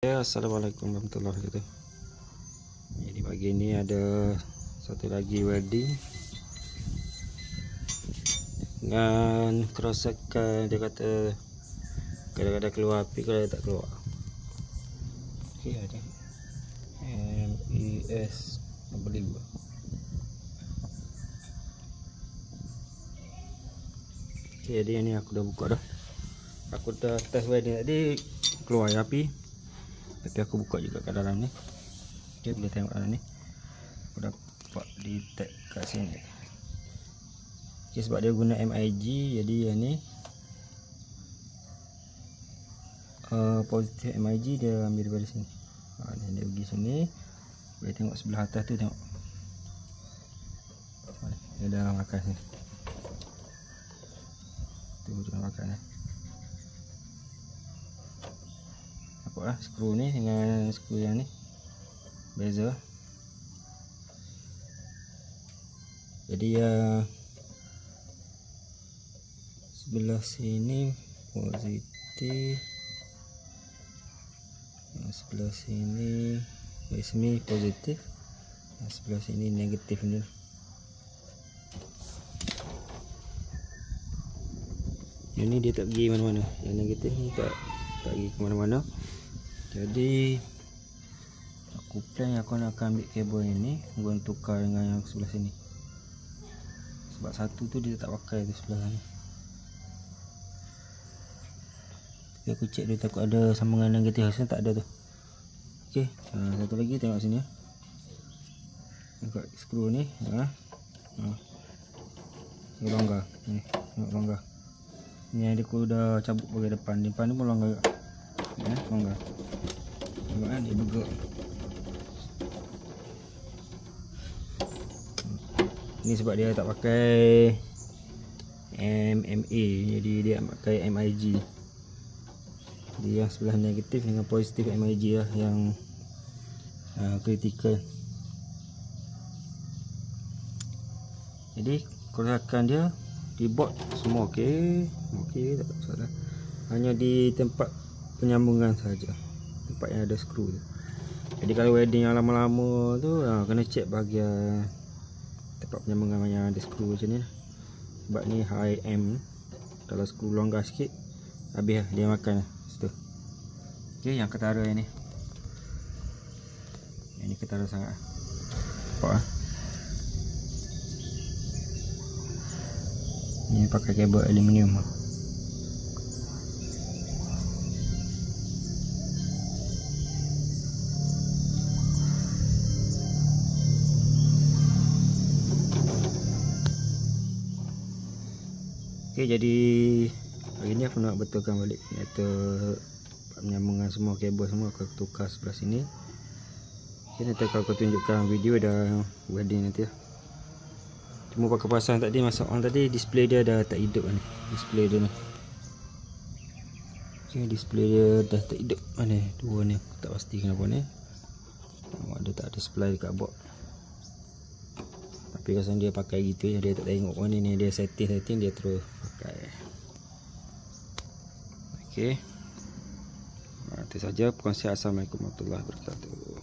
Ya, assalamualaikum warahmatullahi wabarakatuh. Jadi pagi ini ada satu lagi welding dengan kerosakan. Dia kata kadang-kadang keluar api, kadang tak keluar. Okey, ada MES nombor 5. Okey, jadi ni aku dah buka dah. Aku dah test welding tadi, keluar api. Tapi aku buka juga kat dalam ni. Okay, boleh tengok dalam ni. Aku dapat di tag kat sini. Okay, sebab dia guna MIG, jadi yang ni positif MIG dia ambil daripada sini. Dia pergi sini. Boleh tengok sebelah atas tu, tengok. Dia dah makan sini. Tu dia dah makan ni. Nampaklah skru ni dengan skru yang ni beza. Jadi sebelah sini positif, yang sebelah sini semi positif, yang sebelah sini negatif ni. Yang ni dia tak pergi mana-mana, yang negatif ni tak pergi ke mana-mana. Jadi aku plan aku nak ambil kabel ini, gua tukar dengan yang sebelah sini. Sebab satu tu dia tak pakai tu sebelah ni. Tapi aku cek dia takut ada sambungan negatif, rasanya tak ada tu. Okey, satu lagi tengok sini. Tengok skru ni, Ni longgar. Ni, tengok longgar. Ni yang dia aku dah cabut bahagian depan. Depan ni pun longgar juga. Longgar. Tengok kan dia bergerak. Ni sebab dia tak pakai MMA, jadi dia pakai MIG. Jadi yang sebelah negatif dengan positif MIG lah yang kritikal. Jadi kerosakan dia di board semua okey, tak ada masalah. Hanya di tempat penyambungan saja, tempat yang ada skru tu. Jadi kalau welding yang lama-lama tu kena check bahagian tempat penyambungan yang ada skru macam ni. Sebab ni high M, kalau skru longgar sikit habis lah, dia makan lah situ. Okey, yang ketara yang ni. Yang ni ketara sangat. Nampak lah. Ni pakai kabel aluminium lah. Okey, jadi hari ni aku nak betulkan balik penyambungan semua kabel semua. Aku tukar sebelah sini. Okey, nanti kalau aku tunjukkan video dah welding nanti lah. Cuma pakai pasang tadi, masalah tadi display dia dah tak hidup ni. Display dia ni. Okey, display dia dah tak hidup. Mana dua ni, aku tak pasti kenapa ni. Dia tak ada display dekat board. Tapi rasanya dia pakai gitu je, dia tak tengok mana ni, dia setting dia terus pakai. Okey. Itu saja perkongsian. Assalamualaikum warahmatullahi wabarakatuh.